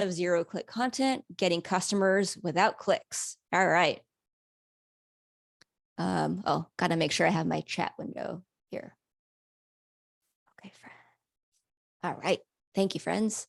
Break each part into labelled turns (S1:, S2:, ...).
S1: of zero-click content, getting customers without clicks. All right. Oh, gotta make sure I have my chat window here. Okay, friends. All right. Thank you, friends.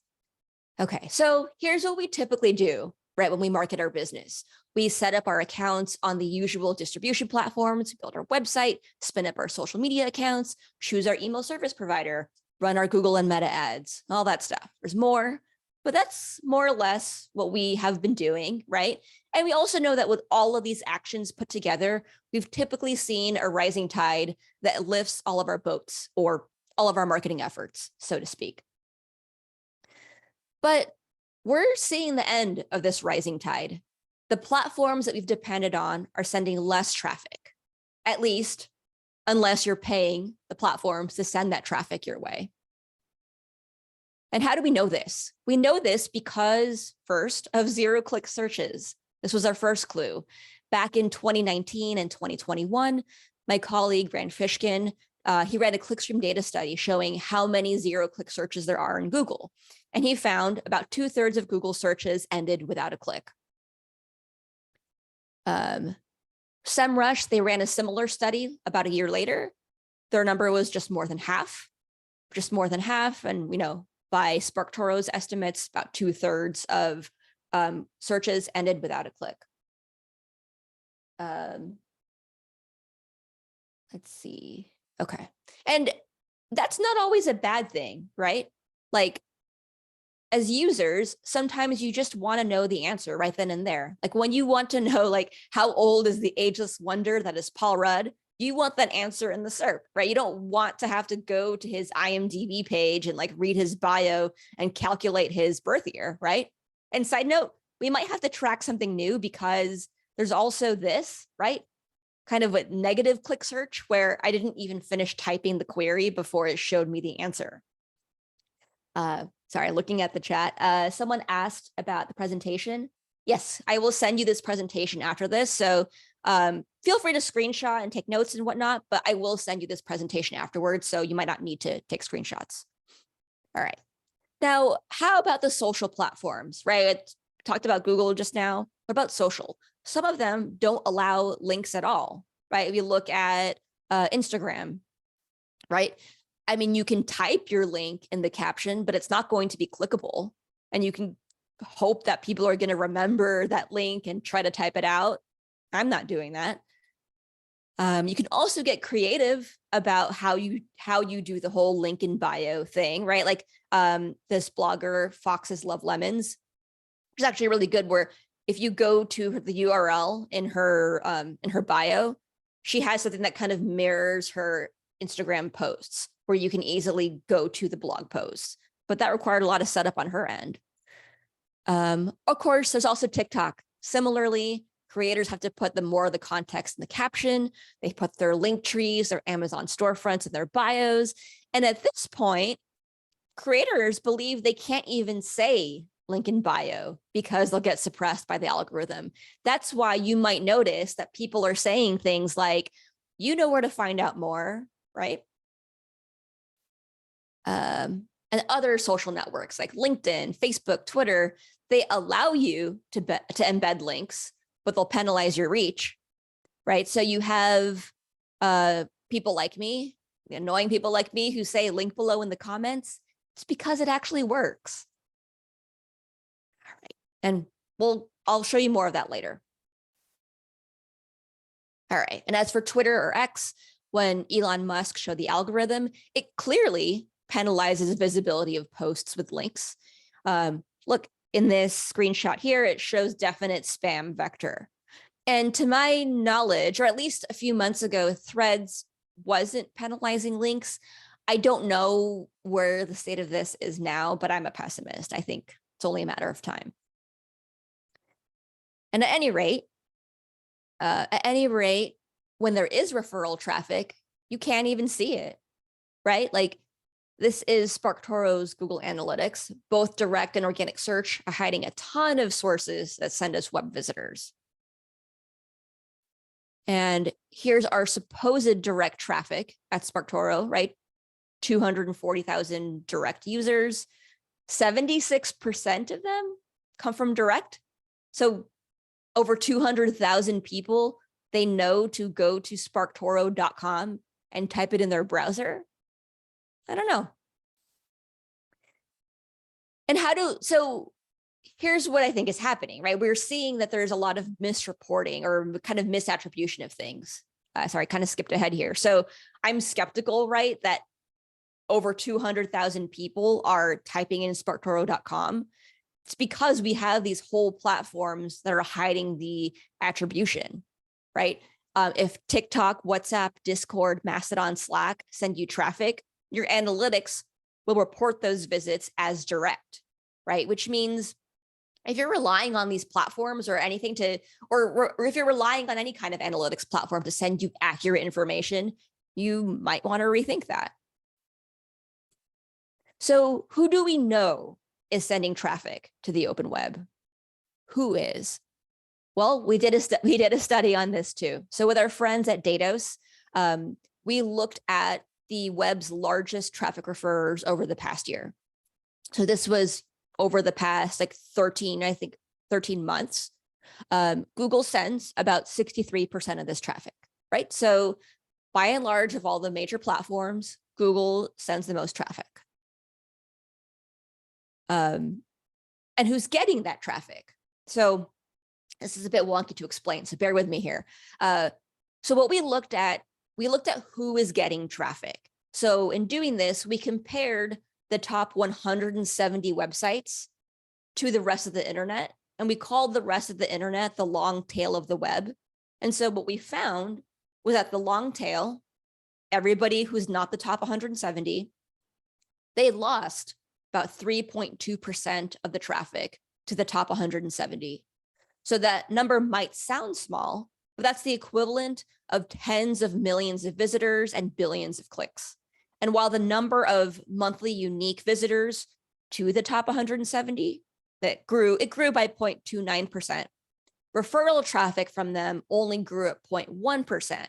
S1: Okay, so here's what we typically do, right, when we market our business. We set up our accounts on the usual distribution platforms, build our website, spin up our social media accounts, choose our email service provider, run our Google and Meta ads, all that stuff. There's more, but that's more or less what we have been doing, right? And we also know that with all of these actions put together, we've typically seen a rising tide that lifts all of our boats or all of our marketing efforts, so to speak. But we're seeing the end of this rising tide. The platforms that we've depended on are sending less traffic, at least unless you're paying the platforms to send that traffic your way. And how do we know this? We know this because, first, of zero-click searches. This was our first clue. Back in 2019 and 2021, my colleague, Rand Fishkin, he ran a clickstream data study showing how many zero-click searches there are in Google. And he found about 2/3 of Google searches ended without a click. SEMrush, they ran a similar study about a year later. Their number was just more than half. And, by SparkToro's estimates, about 2/3 of searches ended without a click. Let's see. Okay. And that's not always a bad thing, right? Like, as users, sometimes you just want to know the answer right then and there. Like when you want to know, like, how old is the ageless wonder that is Paul Rudd? You want that answer in the SERP, right? You don't want to have to go to his IMDb page and like read his bio and calculate his birth year, right? And side note, we might have to track something new because there's also this, right? Kind of a negative click search where I didn't even finish typing the query before it showed me the answer. Sorry, looking at the chat. Someone asked about the presentation. Yes, I will send you this presentation after this. So feel free to screenshot and take notes and whatnot, but I will send you this presentation afterwards. So you might not need to take screenshots. All right. Now, how about the social platforms, right? I talked about Google just now. What about social? Some of them don't allow links at all, right? If you look at Instagram, right? I mean, you can type your link in the caption, but it's not going to be clickable. And you can hope that people are going to remember that link and try to type it out. I'm not doing that. You can also get creative about how you do the whole link in bio thing, right? Like this blogger, Foxes Love Lemons, which is actually really good, where if you go to the URL in her bio, she has something that kind of mirrors her Instagram posts, where you can easily go to the blog posts, but that required a lot of setup on her end. Of course, there's also TikTok. Similarly, creators have to put more of the context in the caption. They put their link trees, their Amazon storefronts, and their bios. And at this point, creators believe they can't even say link in bio because they'll get suppressed by the algorithm. That's why you might notice that people are saying things like, you know where to find out more, right? And other social networks like LinkedIn, Facebook, Twitter, they allow you to embed links, but they'll penalize your reach, right? So you have people like me, annoying people like me, who say link below in the comments. It's because it actually works. All right, and I'll show you more of that later. All right, and as for Twitter or X, when Elon Musk showed the algorithm, it clearly penalizes visibility of posts with links. Look, in this screenshot here, it shows definite spam vector. And to my knowledge, or at least a few months ago, Threads wasn't penalizing links. I don't know where the state of this is now, but I'm a pessimist. I think it's only a matter of time. And at any rate, when there is referral traffic, you can't even see it, right? Like, this is SparkToro's Google Analytics. Both direct and organic search are hiding a ton of sources that send us web visitors. And here's our supposed direct traffic at SparkToro, right? 240,000 direct users. 76% of them come from direct. So over 200,000 people, they know to go to sparktoro.com and type it in their browser. I don't know. And so here's what I think is happening, right? We're seeing that there's a lot of misreporting or kind of misattribution of things. Sorry, kind of skipped ahead here. So I'm skeptical, right, that over 200,000 people are typing in sparktoro.com. It's because we have these whole platforms that are hiding the attribution, right? If TikTok, WhatsApp, Discord, Mastodon, Slack send you traffic, your analytics will report those visits as direct, right? Which means if you're relying on these platforms or anything to, or if you're relying on any kind of analytics platform to send you accurate information, you might want to rethink that. So who do we know is sending traffic to the open web? Who is? Well, we did a study on this too. So with our friends at Datos, we looked at the web's largest traffic referrers over the past year. So this was over the past 13 months. Google sends about 63% of this traffic, right? So by and large, of all the major platforms, Google sends the most traffic. And who's getting that traffic? So this is a bit wonky to explain, so bear with me here. So what we looked at who is getting traffic. So in doing this, we compared the top 170 websites to the rest of the internet, and we called the rest of the internet the long tail of the web. And so what we found was that the long tail, everybody who's not the top 170, they lost about 3.2% of the traffic to the top 170. So that number might sound small, but that's the equivalent of tens of millions of visitors and billions of clicks. And while the number of monthly unique visitors to the top 170, it grew by 0.29%. Referral traffic from them only grew at 0.1%.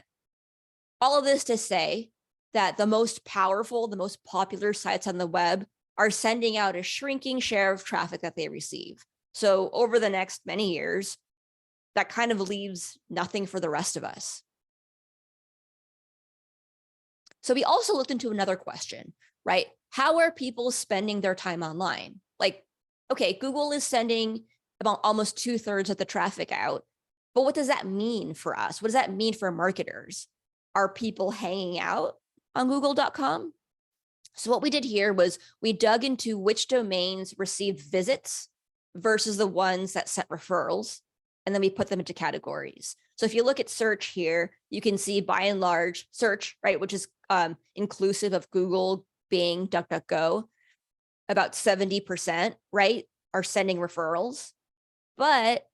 S1: All of this to say that the most powerful, the most popular sites on the web are sending out a shrinking share of traffic that they receive. So over the next many years, that kind of leaves nothing for the rest of us. So we also looked into another question, right? How are people spending their time online? Like, okay, Google is sending about almost 2/3 of the traffic out, but what does that mean for us? What does that mean for marketers? Are people hanging out on google.com? So what we did here was we dug into which domains received visits versus the ones that sent referrals, and then we put them into categories. So if you look at search here, you can see by and large search, right, which is inclusive of Google, Bing, DuckDuckGo, about 70%, right, are sending referrals, but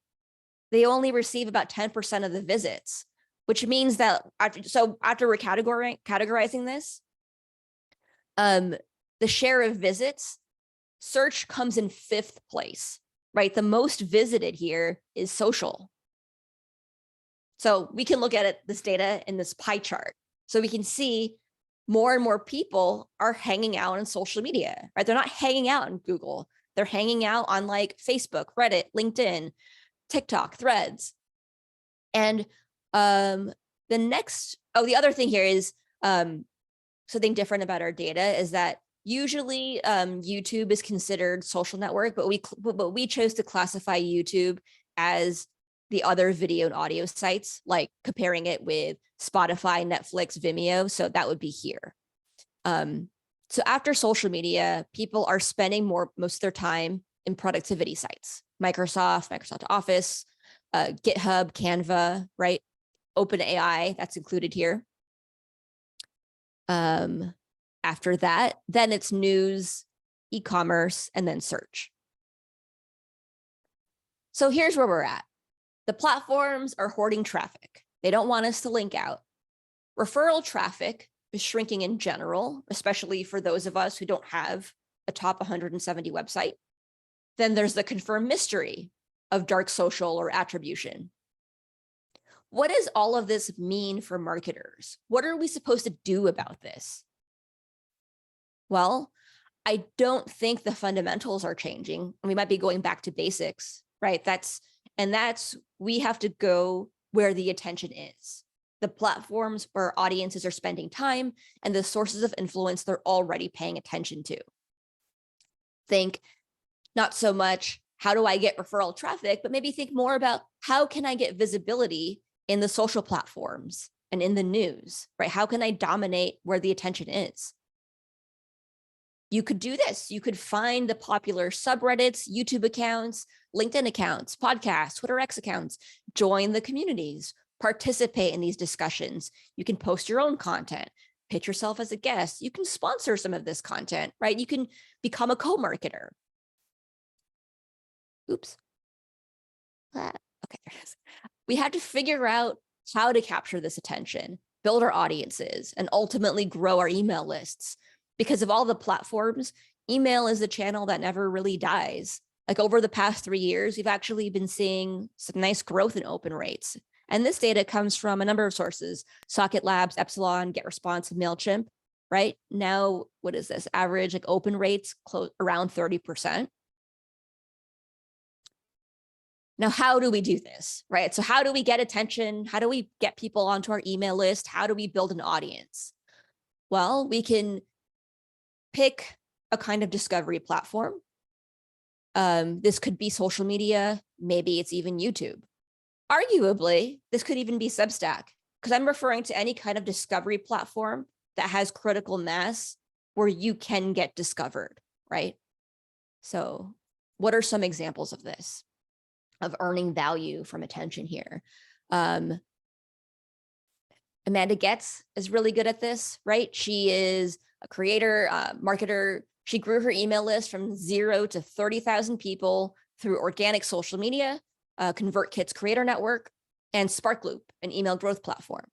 S1: they only receive about 10% of the visits, which means that after we're categorizing this, the share of visits, search comes in 5th place, right? The most visited here is social. So we can look at this data in this pie chart. So we can see more and more people are hanging out on social media, right? They're not hanging out on Google. They're hanging out on like Facebook, Reddit, LinkedIn, TikTok, Threads. And the other thing here is something different about our data is that usually YouTube is considered social network, but we chose to classify YouTube as the other video and audio sites, like comparing it with Spotify, Netflix, Vimeo. So that would be here. So after social media, people are spending most of their time in productivity sites, Microsoft Office, GitHub, Canva, right? OpenAI, that's included here. After that, then it's news, e-commerce, and then search. So here's where we're at. The platforms are hoarding traffic. They don't want us to link out. Referral traffic is shrinking in general, especially for those of us who don't have a top 170 website. Then there's the confirmed mystery of dark social or attribution. What does all of this mean for marketers? What are we supposed to do about this? Well, I don't think the fundamentals are changing. We might be going back to basics, right? We have to go where the attention is. The platforms where audiences are spending time and the sources of influence they're already paying attention to. Think not so much, how do I get referral traffic, but maybe think more about how can I get visibility in the social platforms and in the news, right? How can I dominate where the attention is? You could do this. You could find the popular subreddits, YouTube accounts, LinkedIn accounts, podcasts, Twitter X accounts, join the communities, participate in these discussions. You can post your own content, pitch yourself as a guest. You can sponsor some of this content, right? You can become a co-marketer. Oops. Okay, there it is. We had to figure out how to capture this attention, build our audiences, and ultimately grow our email lists. Because of all the platforms, email is a channel that never really dies. Like over the past 3 years, we've actually been seeing some nice growth in open rates. And this data comes from a number of sources: Socket Labs, Epsilon, GetResponse, and MailChimp. Right now, what is this? Average like open rates close around 30%. Now, how do we do this, right? So how do we get attention? How do we get people onto our email list? How do we build an audience? Well, we can pick a kind of discovery platform. This could be social media. Maybe it's even YouTube. Arguably, this could even be Substack, because I'm referring to any kind of discovery platform that has critical mass where you can get discovered, right? So what are some examples of this, of earning value from attention here? Amanda Getz is really good at this, right? She is a creator, marketer. She grew her email list from 0 to 30,000 people through organic social media, ConvertKit's creator network, and SparkLoop, an email growth platform.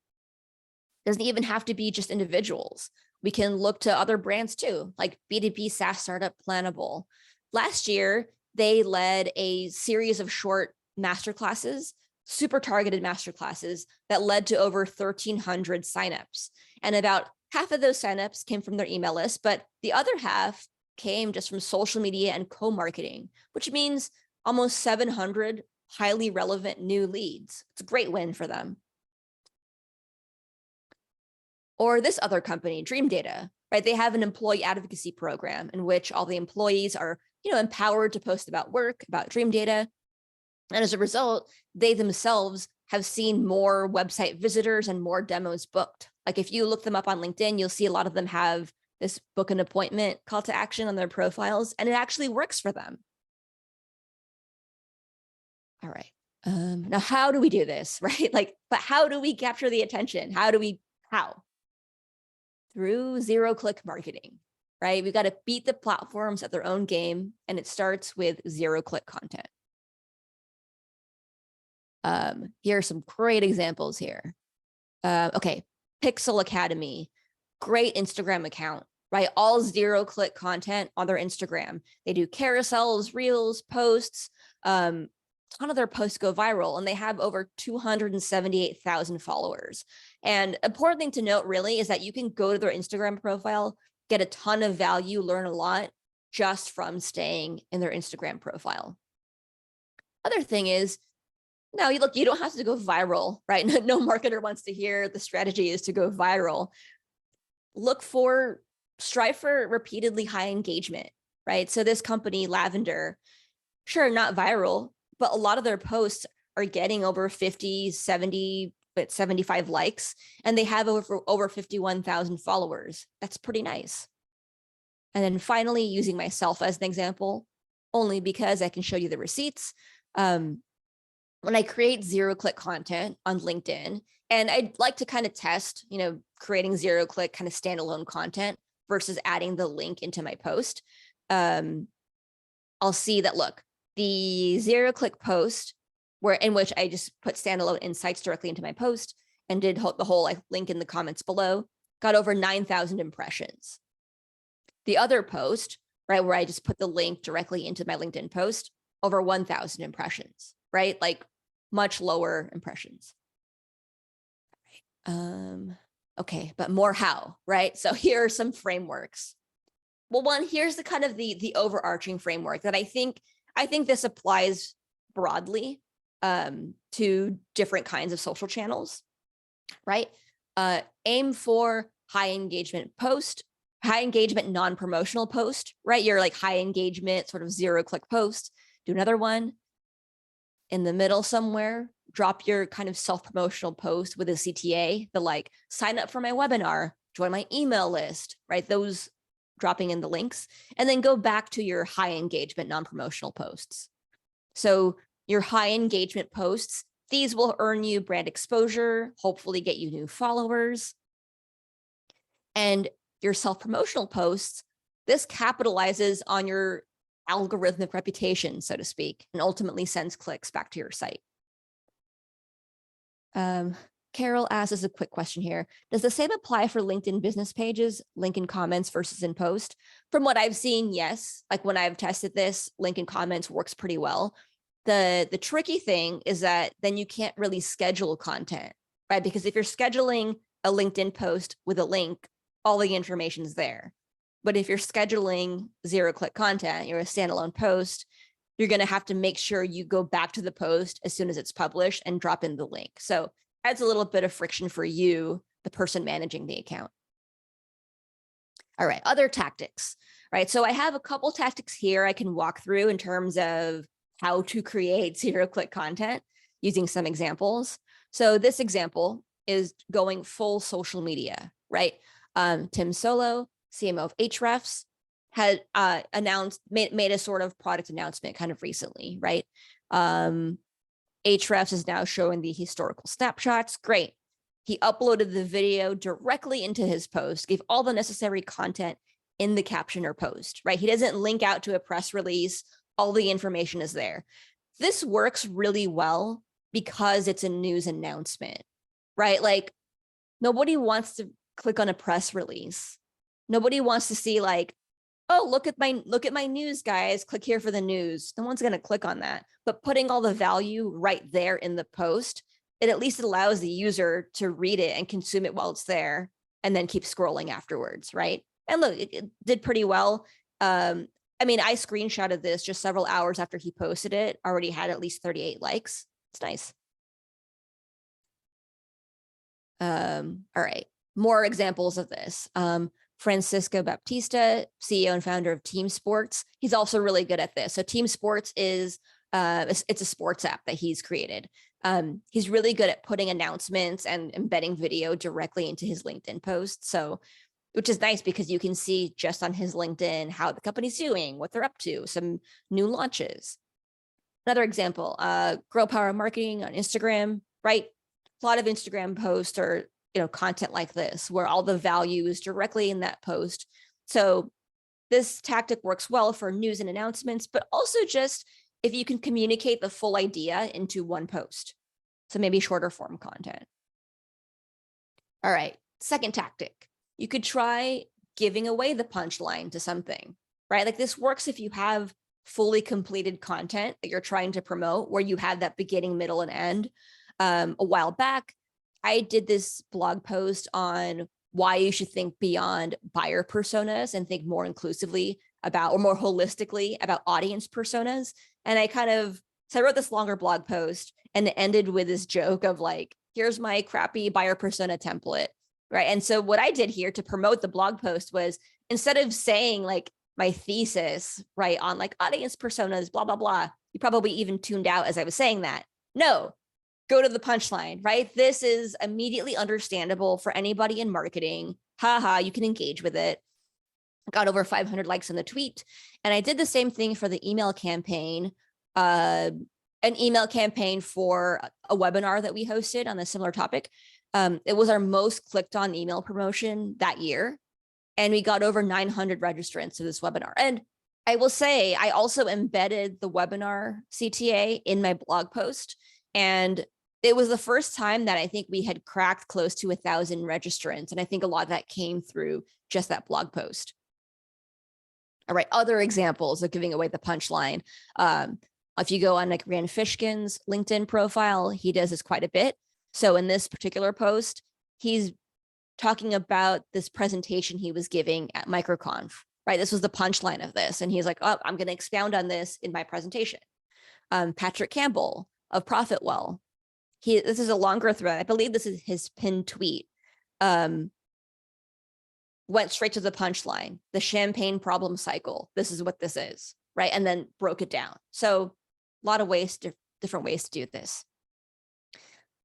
S1: Doesn't even have to be just individuals. We can look to other brands too, like B2B SaaS startup Planable. Last year, they led a series of short masterclasses, super targeted masterclasses that led to over 1,300 signups. And about half of those signups came from their email list, but the other half came just from social media and co-marketing, which means almost 700 highly relevant new leads. It's a great win for them. Or this other company, Dream Data, right? They have an employee advocacy program in which all the employees are, empowered to post about work, about Dream Data. And as a result, they themselves have seen more website visitors and more demos booked. Like if you look them up on LinkedIn, you'll see a lot of them have this book an appointment call to action on their profiles, and it actually works for them. All right. Now, how do we do this, right? But how do we capture the attention? How? Through zero-click marketing, right? We've got to beat the platforms at their own game, and it starts with zero-click content. Here are some great examples here. Okay, Pixel Academy, great Instagram account, right? All zero-click content on their Instagram. They do carousels, reels, posts. A ton of their posts go viral, and they have over 278,000 followers. And important thing to note really is that you can go to their Instagram profile, get a ton of value, learn a lot just from staying in their Instagram profile. Other thing is, no, you don't have to go viral, right? No marketer wants to hear the strategy is to go viral. Strive for repeatedly high engagement, right? So this company, Lavender, sure, not viral, but a lot of their posts are getting over 50, 70, but 75 likes, and they have over 51,000 followers. That's pretty nice. And then finally, using myself as an example, only because I can show you the receipts. When I create zero-click content on LinkedIn, and I'd like to kind of test, creating zero-click kind of standalone content versus adding the link into my post, I'll see that, look, the zero-click post in which I just put standalone insights directly into my post and did the whole link in the comments below, got over 9,000 impressions. The other post, right, where I just put the link directly into my LinkedIn post, over 1,000 impressions, right? Much lower impressions. Okay, but more how, right? So here are some frameworks. well, one, here's the kind of the overarching framework that I think this applies broadly to different kinds of social channels, right? Aim for high engagement post, high engagement non-promotional post, right? Your like high engagement sort of 0-click post. Do another one in the middle somewhere. Drop your kind of self-promotional post with a CTA, the like sign up for my webinar, join my email list, right? Those dropping in the links, and then go back to your high engagement non-promotional posts. So your high engagement posts, these will earn you brand exposure, hopefully get you new followers. And your self-promotional posts, this capitalizes on your algorithmic reputation, so to speak, and ultimately sends clicks back to your site. Carol asks a quick question here. Does the same apply for LinkedIn business pages, link in comments versus in post? From what I've seen, yes. Like when I've tested this, link in comments works pretty well. The tricky thing is that then you can't really schedule content, right? Because if you're scheduling a LinkedIn post with a link, all the information is there. But if you're scheduling 0-click content, you're a standalone post, you're going to have to make sure you go back to the post as soon as it's published and drop in the link. So adds a little bit of friction for you, the person managing the account. All right, other tactics, right? So I have a couple tactics here I can walk through in terms of how to create 0-click content using some examples. So this example is going full social media, right? Tim Solo, CMO of Hrefs, had made a sort of product announcement kind of recently, right? Hrefs is now showing the historical snapshots. Great. He uploaded the video directly into his post, gave all the necessary content in the caption or post, right? He doesn't link out to a press release. All the information is there. This works really well because it's a news announcement, right? Like nobody wants to click on a press release. Nobody wants to see like, oh, look at my news, guys. Click here for the news. No one's going to click on that. But putting all the value right there in the post, it at least allows the user to read it and consume it while it's there and then keep scrolling afterwards, right? And look, it did pretty well. I mean, I screenshotted this just several hours after he posted it, already had at least 38 likes. It's nice. All right, more examples of this. Francisco Baptista, CEO and founder of Team Sports. He's also really good at this. So Team Sports is, it's a sports app that he's created. He's really good at putting announcements and embedding video directly into his LinkedIn posts. So, which is nice because you can see just on his LinkedIn how the company's doing, what they're up to, some new launches. Another example, Girl Power Marketing on Instagram, right? A lot of Instagram posts are, content like this, where all the value is directly in that post. So this tactic works well for news and announcements, but also just if you can communicate the full idea into one post. So maybe shorter form content. All right, second tactic. You could try giving away the punchline to something, right? Like this works if you have fully completed content that you're trying to promote, where you have that beginning, middle, and end. A while back, I did this blog post on why you should think beyond buyer personas and think more inclusively about, or more holistically about audience personas. And so I wrote this longer blog post and it ended with this joke of like, here's my crappy buyer persona template, right? And so what I did here to promote the blog post was, instead of saying like my thesis, right, on like audience personas, blah, blah, blah, you probably even tuned out as I was saying that. No, go to the punchline, right? This is immediately understandable for anybody in marketing. Haha, you can engage with it. Got over 500 likes on the tweet. And I did the same thing for the email campaign, an email campaign for a webinar that we hosted on a similar topic. It was our most clicked on email promotion that year. And we got over 900 registrants to this webinar. And I will say, I also embedded the webinar CTA in my blog post. And it was the first time that I think we had cracked close to 1,000 registrants. And I think a lot of that came through just that blog post. All right, other examples of giving away the punchline. If you go on like Rand Fishkin's LinkedIn profile, he does this quite a bit. So in this particular post, he's talking about this presentation he was giving at MicroConf, right? This was the punchline of this. And he's like, oh, I'm going to expound on this in my presentation. Patrick Campbell of Profitwell, this is a longer thread. I believe this is his pinned tweet. Went straight to the punchline, the champagne problem cycle. This is what this is, right? And then broke it down. So a lot of ways, different ways to do this.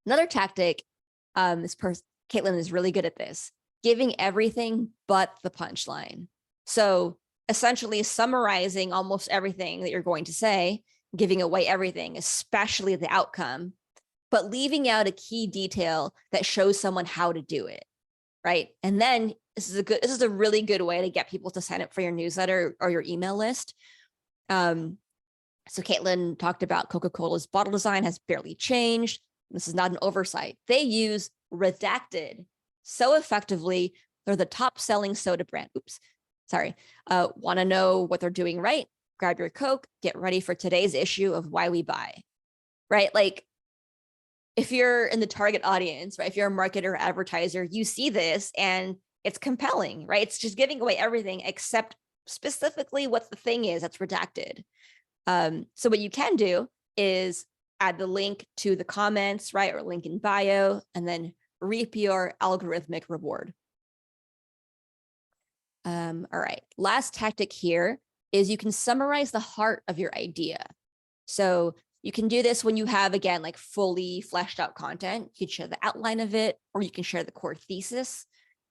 S1: Another tactic, Caitlin is really good at this, giving everything but the punchline. So essentially summarizing almost everything that you're going to say, giving away everything, especially the outcome, but leaving out a key detail that shows someone how to do it, right? And then this is a really good way to get people to sign up for your newsletter or your email list. So Caitlin talked about Coca-Cola's bottle design has barely changed. This is not an oversight. They use redacted so effectively. They're the top selling soda brand. Oops, sorry. Want to know what they're doing right? Grab your Coke, get ready for today's issue of Why We Buy, right? Like if you're in the target audience, right? If you're a marketer or advertiser, you see this and it's compelling, right? It's just giving away everything except specifically what the thing is that's redacted. So what you can do is add the link to the comments, right? Or link in bio, and then reap your algorithmic reward. All right, last tactic here is you can summarize the heart of your idea. So you can do this when you have, again, like fully fleshed out content. You can share the outline of it, or you can share the core thesis.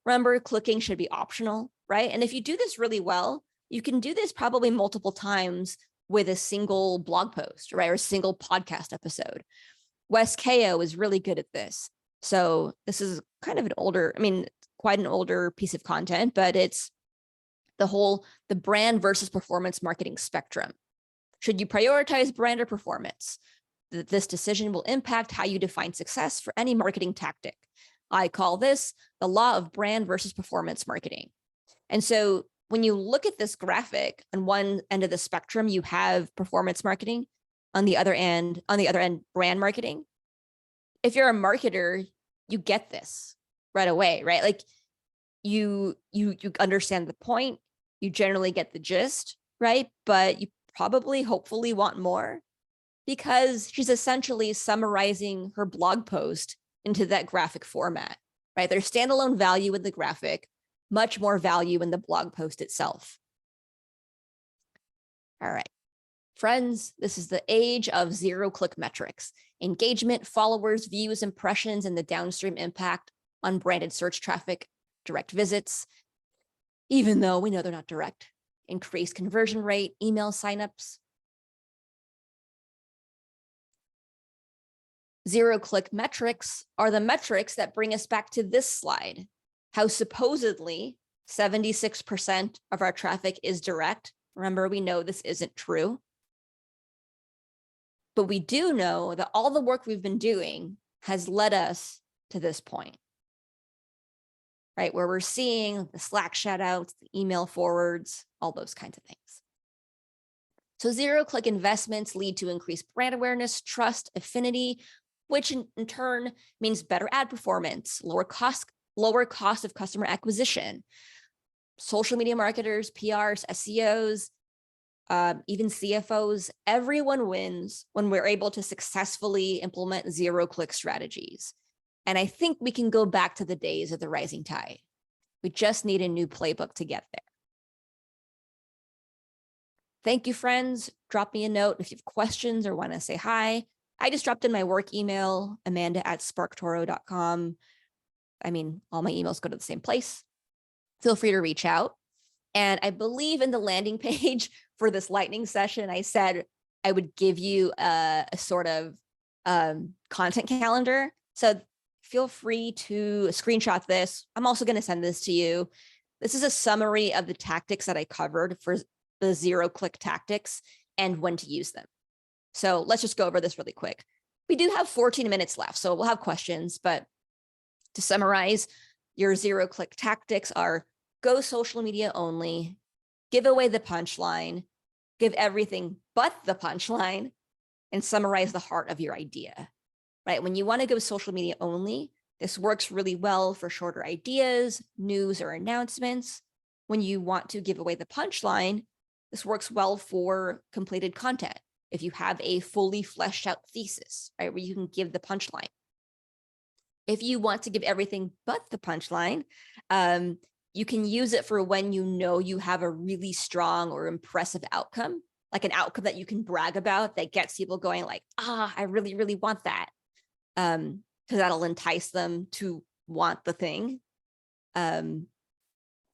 S1: Remember, clicking should be optional, right? And if you do this really well, you can do this probably multiple times with a single blog post, right? Or a single podcast episode. Wes Ko is really good at this. So this is kind of an older, quite an older piece of content, but it's the brand versus performance marketing spectrum. Should you prioritize brand or performance? This decision will impact how you define success for any marketing tactic. I call this the law of brand versus performance marketing. And so when you look at this graphic, on one end of the spectrum, you have performance marketing. On the other end, brand marketing. If you're a marketer, you get this right away, right? Like you understand the point, you generally get the gist, right? But you probably, hopefully want more, because she's essentially summarizing her blog post into that graphic format, right? There's standalone value in the graphic, much more value in the blog post itself. All right, friends, this is the age of zero-click metrics. Engagement, followers, views, impressions, and the downstream impact on branded search traffic, direct visits, even though we know they're not direct. Increased conversion rate, email signups. Zero-click metrics are the metrics that bring us back to this slide, how supposedly 76% of our traffic is direct. Remember, we know this isn't true. But we do know that all the work we've been doing has led us to this point, right? Where we're seeing the Slack shout outs, the email forwards, all those kinds of things. So zero-click investments lead to increased brand awareness, trust, affinity, which in turn means better ad performance, lower cost of customer acquisition. Social media marketers, PRs, SEOs, even CFOs, everyone wins when we're able to successfully implement zero-click strategies. And I think we can go back to the days of the rising tide. We just need a new playbook to get there. Thank you, friends. Drop me a note if you have questions or want to say hi. I just dropped in my work email, amanda@sparktoro.com. All my emails go to the same place. Feel free to reach out. And I believe in the landing page for this lightning session, I said I would give you a sort of content calendar. So feel free to screenshot this. I'm also going to send this to you. This is a summary of the tactics that I covered for the zero-click tactics and when to use them. So let's just go over this really quick. We do have 14 minutes left, so we'll have questions, but to summarize, your zero-click tactics are go social media only, give away the punchline, give everything but the punchline, and summarize the heart of your idea, right? When you want to go social media only, this works really well for shorter ideas, news, or announcements. when you want to give away the punchline, this works well for completed content. If you have a fully fleshed out thesis, right, where you can give the punchline. If you want to give everything but the punchline, you can use it for when you know you have a really strong or impressive outcome, like an outcome that you can brag about that gets people going like, I really, really want that. Because that'll entice them to want the thing.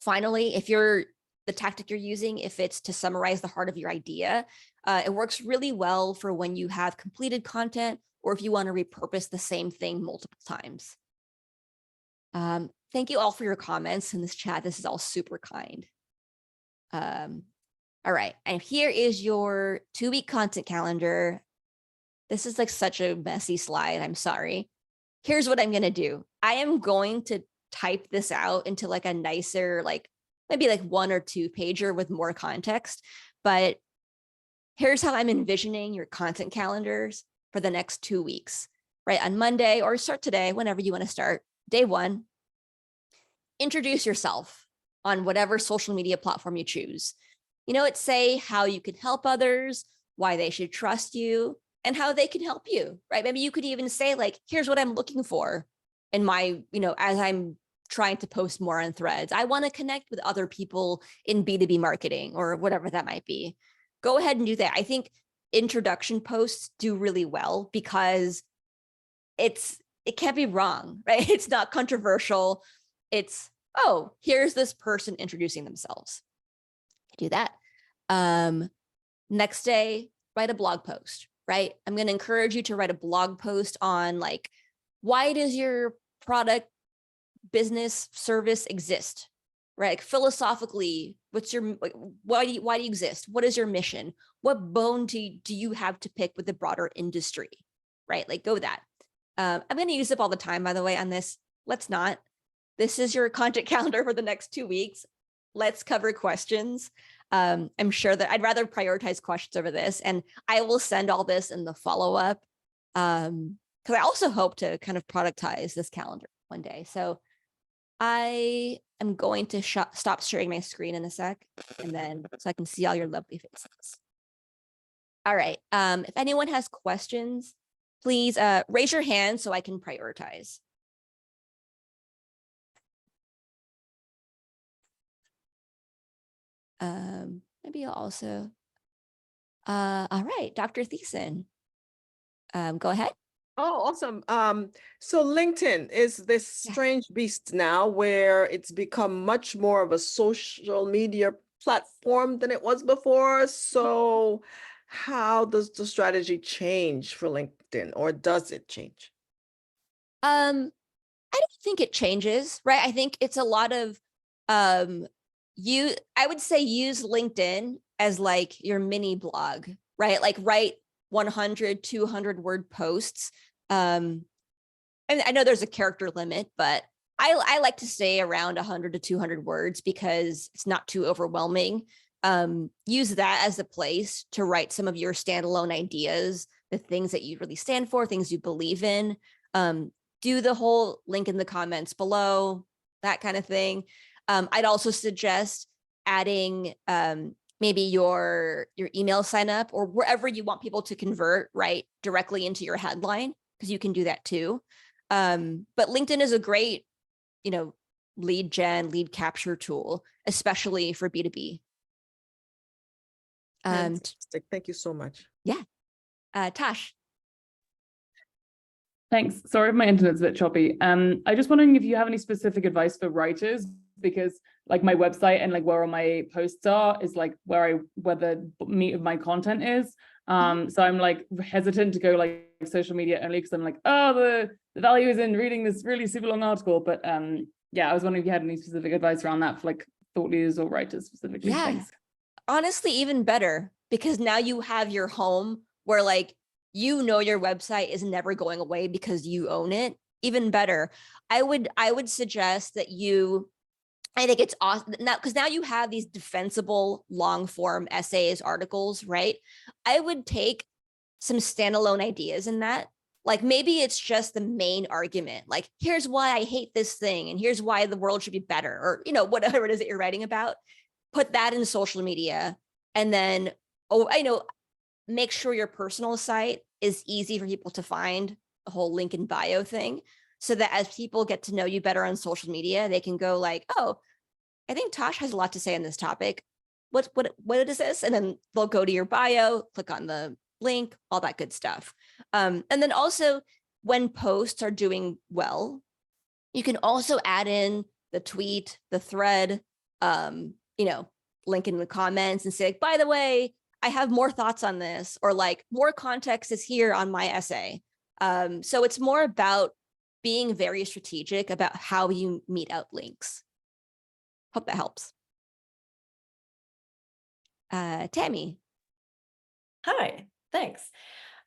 S1: Finally, if the tactic you're using, if it's to summarize the heart of your idea, it works really well for when you have completed content or if you want to repurpose the same thing multiple times. Thank you all for your comments in this chat. This is all super kind. All right, and here is your 2-week content calendar. This is like such a messy slide, I'm sorry. Here's what I'm gonna do. I am going to type this out into like a nicer, like maybe like 1 or 2 pager with more context, but here's how I'm envisioning your content calendars for the next 2 weeks, right? On Monday, or start today, whenever you want to start, day 1, introduce yourself on whatever social media platform you choose. Say how you can help others, why they should trust you, and how they can help you, right? Maybe you could even say like, here's what I'm looking for in my, as I'm trying to post more on Threads. I want to connect with other people in B2B marketing or whatever that might be. Go ahead and do that. I think introduction posts do really well because it can't be wrong, right? It's not controversial. It's, here's this person introducing themselves. Do that. Next day, write a blog post, right? I'm going to encourage you to write a blog post on like, why does your product, business, service exist, right? Like philosophically, why do you exist? What is your mission? What bone do you have to pick with the broader industry, right? Like go that. I'm going to use up all the time, by the way, on this. Let's not. This is your content calendar for the next 2 weeks. Let's cover questions. I'm sure that I'd rather prioritize questions over this, and I will send all this in the follow-up because I also hope to kind of productize this calendar one day. So I am going to stop sharing my screen in a sec, and then so I can see all your lovely faces. All right. If anyone has questions, please raise your hand so I can prioritize. Maybe I'll also, all right, Dr. Thiessen, go ahead.
S2: Oh, awesome. So LinkedIn is this strange beast now where it's become much more of a social media platform than it was before. So how does the strategy change for LinkedIn, or does it change?
S1: I don't think it changes, right? I think it's a lot of, I would say use LinkedIn as like your mini blog, right? Like write 100, 200 word posts. And I know there's a character limit, but I like to stay around 100 to 200 words because it's not too overwhelming. Use that as a place to write some of your standalone ideas, the things that you really stand for, things you believe in. Do the whole link in the comments below, that kind of thing. I'd also suggest adding maybe your email sign up or wherever you want people to convert, right, directly into your headline, because you can do that too. But LinkedIn is a great, lead gen, lead capture tool, especially for B2B.
S2: Fantastic. Thank you so much.
S1: Yeah. Tash.
S3: Thanks. Sorry if my internet's a bit choppy. I just wondering if you have any specific advice for writers, because like my website and like where all my posts are is like where the meat of my content is. So I'm like hesitant to go like social media only because I'm like, the value is in reading this really super long article. But yeah, I was wondering if you had any specific advice around that for like thought leaders or writers specifically.
S1: Yeah.
S3: Thanks.
S1: Honestly, even better, because now you have your home where like, your website is never going away because you own it. Even better. I would suggest that I think it's awesome now because now you have these defensible long form essays, articles, right? I would take some standalone ideas in that, Like maybe it's just the main argument, like here's why I hate this thing and here's why the world should be better, or whatever it is that you're writing about. Put that in social media, and then make sure your personal site is easy for people to find, the whole link in bio thing, so that as people get to know you better on social media, they can go like, oh, I think Tosh has a lot to say on this topic. What is this? And then they'll go to your bio, click on the link, all that good stuff. And then also when posts are doing well, you can also add in the tweet, the thread, link in the comments and say, by the way, I have more thoughts on this, or like more context is here on my essay. So it's more about being very strategic about how you mete out links. Hope that helps. Tammy.
S4: Hi, thanks.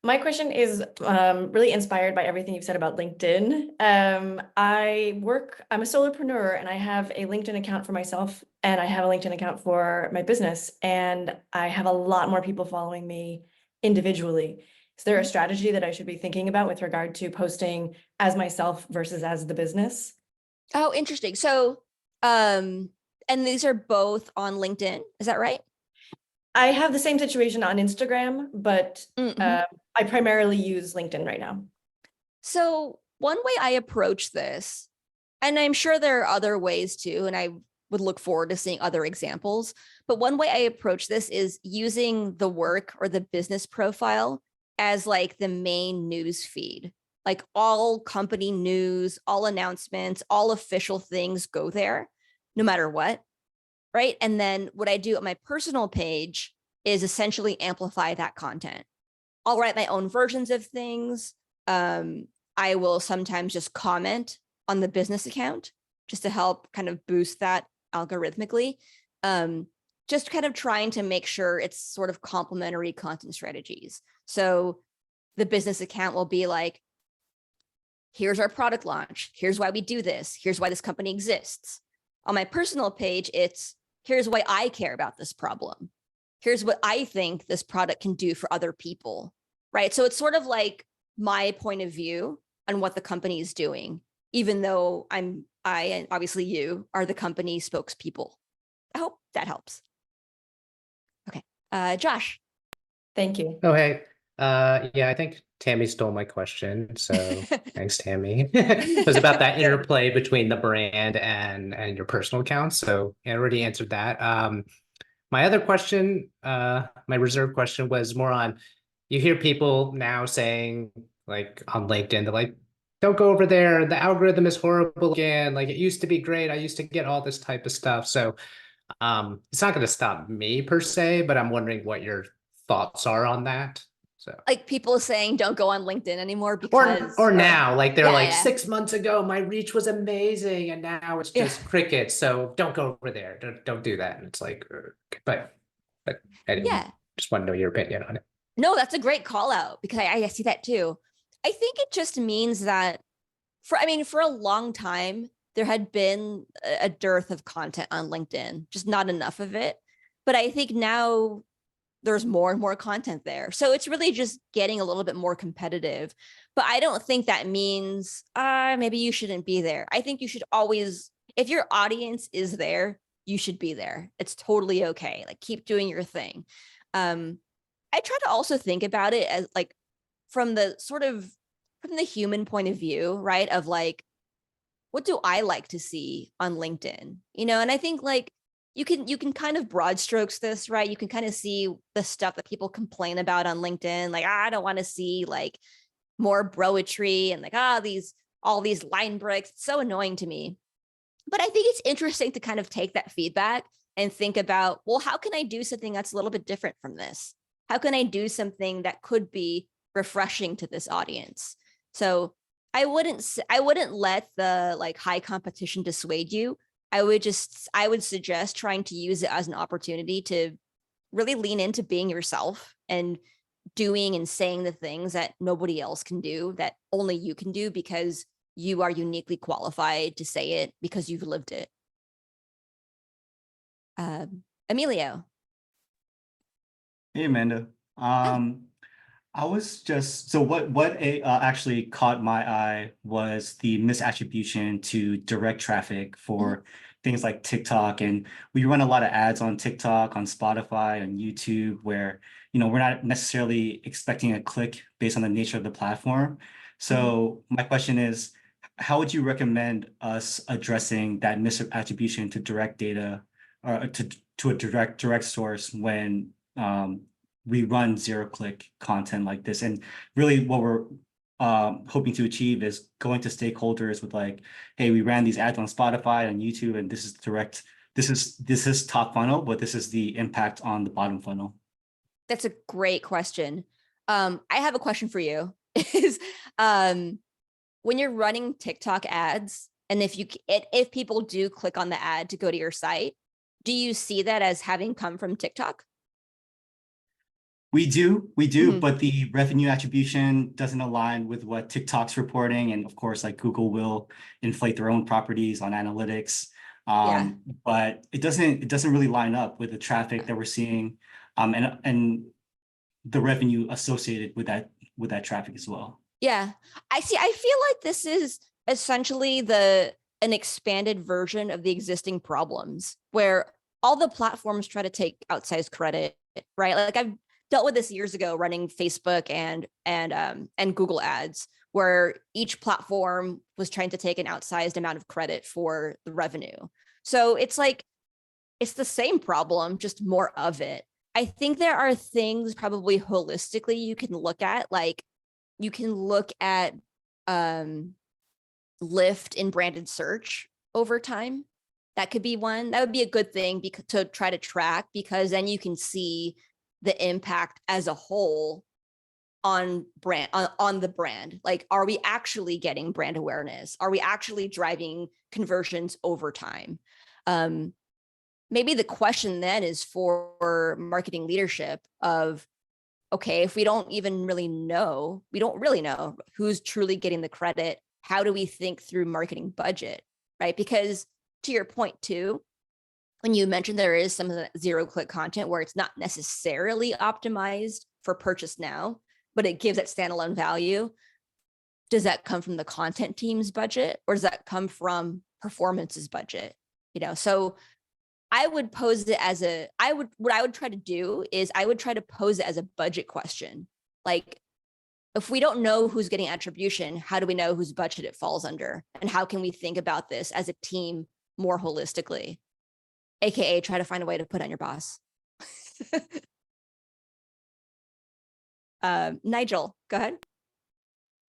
S4: My question is really inspired by everything you've said about LinkedIn. I'm a solopreneur and I have a LinkedIn account for myself and I have a LinkedIn account for my business, and I have a lot more people following me individually. Is there a strategy that I should be thinking about with regard to posting as myself versus as the business?
S1: Oh, interesting. So, and these are both on LinkedIn, is that right?
S4: I have the same situation on Instagram, but I primarily use LinkedIn right now.
S1: So one way I approach this, and I'm sure there are other ways too, and I would look forward to seeing other examples, but one way I approach this is using the work or the business profile as like the main news feed. Like all company news, all announcements, all official things go there, no matter what, right? And then what I do on my personal page is essentially amplify that content. I'll write my own versions of things. I will sometimes just comment on the business account just to help kind of boost that algorithmically. Just kind of trying to make sure it's sort of complementary content strategies. So the business account will be like, here's our product launch. Here's why we do this. Here's why this company exists. On my personal page, it's here's why I care about this problem. Here's what I think this product can do for other people, right? So it's sort of like my point of view on what the company is doing, even though I and obviously you are the company spokespeople. I hope that helps. Okay, Josh.
S4: Thank you.
S5: Oh, hey. Yeah, I think Tammy stole my question. So thanks, Tammy. It was about that interplay between the brand and your personal account. So I already answered that. My other question, my reserve question was more on, you hear people now saying like on LinkedIn, they're like, don't go over there. The algorithm is horrible again. Like it used to be great. I used to get all this type of stuff. So it's not going to stop me per se, but I'm wondering what your thoughts are on that. So
S1: Like people saying don't go on LinkedIn anymore because
S5: or now, like they're like
S1: yeah.
S5: 6 months ago, my reach was amazing, and now it's just crickets. So don't go over there. Don't do that. And it's like, but anyway,
S1: Yeah.
S5: just want to know your opinion on it.
S1: No, that's a great call out because I see that too. I think it just means that for a long time, there had been a dearth of content on LinkedIn, just not enough of it. But I think now there's more and more content there. So it's really just getting a little bit more competitive. But I don't think that means maybe you shouldn't be there. I think you should always, if your audience is there, you should be there. It's totally okay. Like keep doing your thing. I try to also think about it as like from the human point of view, right? Of like, what do I like to see on LinkedIn? And I think like you can kind of broad strokes this, right? You can kind of see the stuff that people complain about on LinkedIn. Like, I don't want to see like more broetry and like, all these line breaks. It's so annoying to me. But I think it's interesting to kind of take that feedback and think about, well, how can I do something that's a little bit different from this? How can I do something that could be refreshing to this audience? So I wouldn't let the like high competition dissuade you. I would suggest trying to use it as an opportunity to really lean into being yourself and doing and saying the things that nobody else can do, that only you can do because you are uniquely qualified to say it because you've lived it. Emilio.
S6: Hey, Amanda. I was just so actually caught my eye was the misattribution to direct traffic for things like TikTok, and we run a lot of ads on TikTok, on Spotify, on YouTube, where we're not necessarily expecting a click based on the nature of the platform. So my question is, how would you recommend us addressing that misattribution to direct data or to a direct source when we run zero-click content like this? And really what we're hoping to achieve is going to stakeholders with like, hey, we ran these ads on Spotify and YouTube, and this is direct, this is top funnel, but this is the impact on the bottom funnel.
S1: That's a great question. I have a question for you. Is when you're running TikTok ads, and if people do click on the ad to go to your site, do you see that as having come from TikTok?
S6: We do, but the revenue attribution doesn't align with what TikTok's reporting. And of course, like Google will inflate their own properties on analytics. But it doesn't really line up with the traffic that we're seeing and the revenue associated with that traffic as well.
S1: Yeah, I see. I feel like this is essentially an expanded version of the existing problems where all the platforms try to take outsized credit, right? Like I've dealt with this years ago running Facebook and Google ads, where each platform was trying to take an outsized amount of credit for the revenue. So it's like, it's the same problem, just more of it. I think there are things probably holistically you can look at, like you can look at lift in branded search over time. That could be one. That would be a good thing to try to track, because then you can see the impact as a whole on the brand. Like, are we actually getting brand awareness? Are we actually driving conversions over time? Maybe the question then is for marketing leadership of, okay, if we don't really know who's truly getting the credit, how do we think through marketing budget, right? Because to your point too, when you mentioned there is some of the zero-click content where it's not necessarily optimized for purchase now, but it gives that standalone value. Does that come from the content team's budget, or does that come from performance's budget? So I would pose it as what I would try to do is I would try to pose it as a budget question. Like, if we don't know who's getting attribution, how do we know whose budget it falls under? And how can we think about this as a team more holistically? AKA try to find a way to put on your boss. Nigel, go ahead.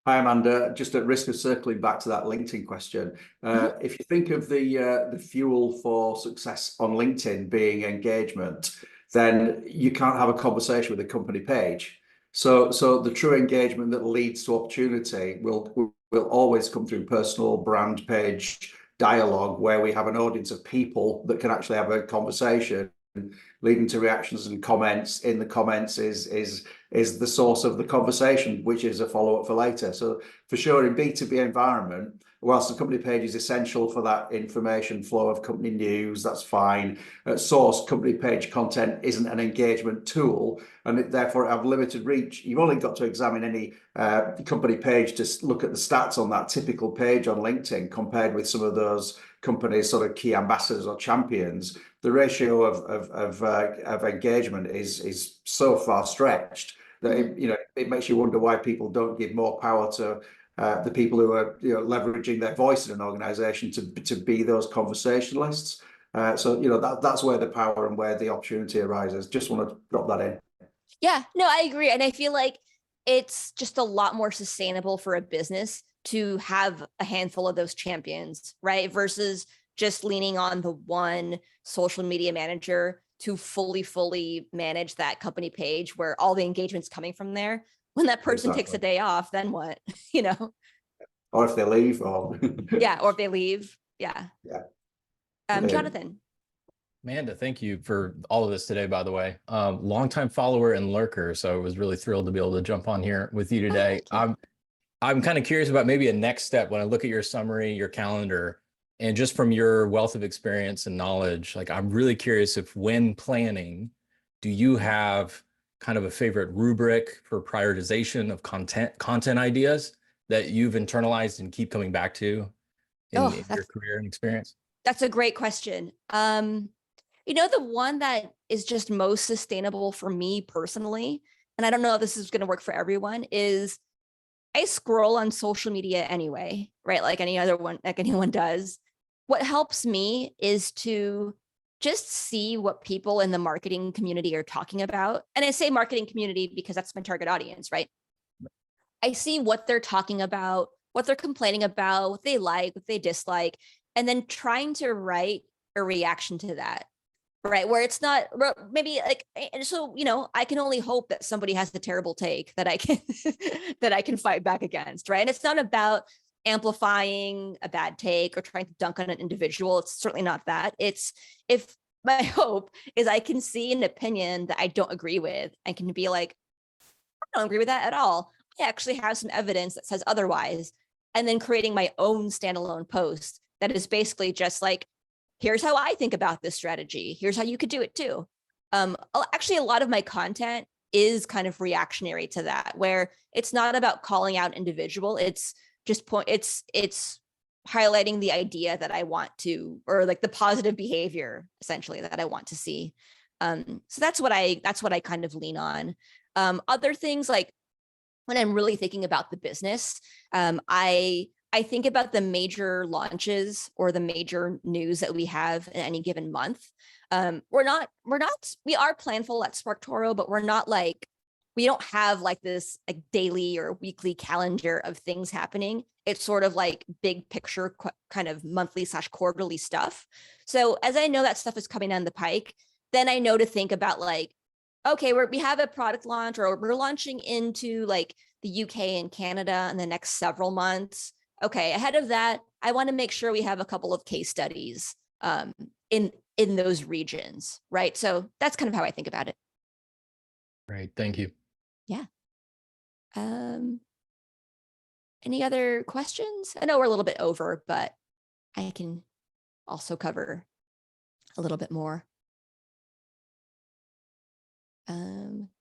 S7: Hi, Amanda. Just at risk of circling back to that LinkedIn question, if you think of the fuel for success on LinkedIn being engagement, then you can't have a conversation with a company page. So the true engagement that leads to opportunity will always come through personal brand page dialogue, where we have an audience of people that can actually have a conversation, leading to reactions and comments. In the comments is the source of the conversation, which is a follow-up for later. So for sure, in B2B environment, whilst the company page is essential for that information flow of company news, that's fine. At source, company page content isn't an engagement tool, and therefore have limited reach. You've only got to examine any company page to look at the stats on that typical page on LinkedIn compared with some of those companies' sort of key ambassadors or champions. The ratio of engagement is so far stretched that it makes you wonder why people don't give more power to the people who are leveraging their voice in an organization to be those conversationalists. So that's where the power and where the opportunity arises. Just want to drop that in.
S1: Yeah, no, I agree. And I feel like it's just a lot more sustainable for a business to have a handful of those champions, right? Versus just leaning on the one social media manager to fully manage that company page where all the engagement's coming from there. When that person takes a day off, then what?
S7: Or if they leave, or
S1: yeah, or if they leave. Yeah. Jonathan.
S8: Amanda, thank you for all of this today, by the way. Longtime follower and lurker, so I was really thrilled to be able to jump on here with you today. I'm kind of curious about maybe a next step when I look at your summary, your calendar, and just from your wealth of experience and knowledge, like I'm really curious if when planning, do you have kind of a favorite rubric for prioritization of content ideas that you've internalized and keep coming back to in your career and experience?
S1: That's a great question. You know, the one that is just most sustainable for me personally, and I don't know if this is going to work for everyone, is I scroll on social media anyway, right? Like any other one, like anyone does. What helps me is to just see what people in the marketing community are talking about. And I say marketing community because that's my target audience, right? I see what they're talking about, what they're complaining about, what they like, what they dislike, and then trying to write a reaction to that, right? Where it's not maybe like, and so, you know, I can only hope that somebody has the terrible take that I can that I can fight back against, right? And it's not about amplifying a bad take or trying to dunk on an individual. It's certainly not that. It's if my hope is I can see an opinion that I don't agree with and can be like, I don't agree with that at all. I actually have some evidence that says otherwise. And then creating my own standalone post that is basically just like, here's how I think about this strategy. Here's how you could do it too. Actually, a lot of my content is kind of reactionary to that, where it's not about calling out individual. It's just it's highlighting the idea that I want to, or like the positive behavior essentially that I want to see. So that's what I kind of lean on. Other things, like when I'm really thinking about the business, I think about the major launches or the major news that we have in any given month. We are planful at SparkToro, but we're not like, we don't have like this like daily or weekly calendar of things happening. It's sort of like big picture kind of monthly / quarterly stuff. So as I know that stuff is coming down the pike, then I know to think about like, okay, we have a product launch, or we're launching into like the UK and Canada in the next several months. Okay, ahead of that, I want to make sure we have a couple of case studies in those regions, right? So that's kind of how I think about it.
S8: Great, thank you.
S1: Yeah. Any other questions? I know we're a little bit over, but I can also cover a little bit more.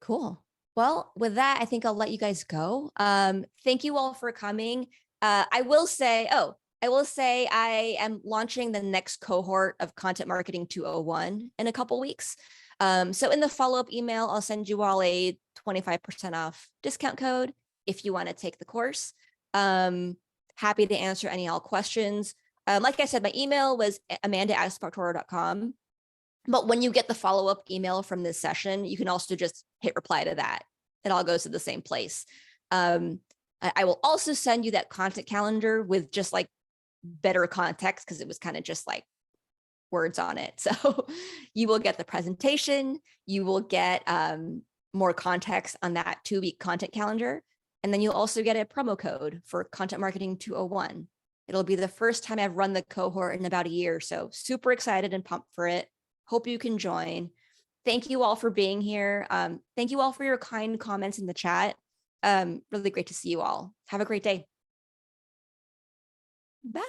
S1: Cool. Well, with that, I think I'll let you guys go. Thank you all for coming. I will say I am launching the next cohort of Content Marketing 201 in a couple weeks. So in the follow-up email, I'll send you all a 25% off discount code if you want to take the course. Happy to answer any all questions. Like I said, my email was amanda@sparktoro.com. But when you get the follow-up email from this session, you can also just hit reply to that. It all goes to the same place. I will also send you that content calendar with just like better context, because it was kind of just like words on it. So you will get the presentation, you will get more context on that 2-week content calendar. And then you'll also get a promo code for Content Marketing 201. It'll be the first time I've run the cohort in about a year. So super excited and pumped for it. Hope you can join. Thank you all for being here. Thank you all for your kind comments in the chat. Really great to see you all. Have a great day. Bye.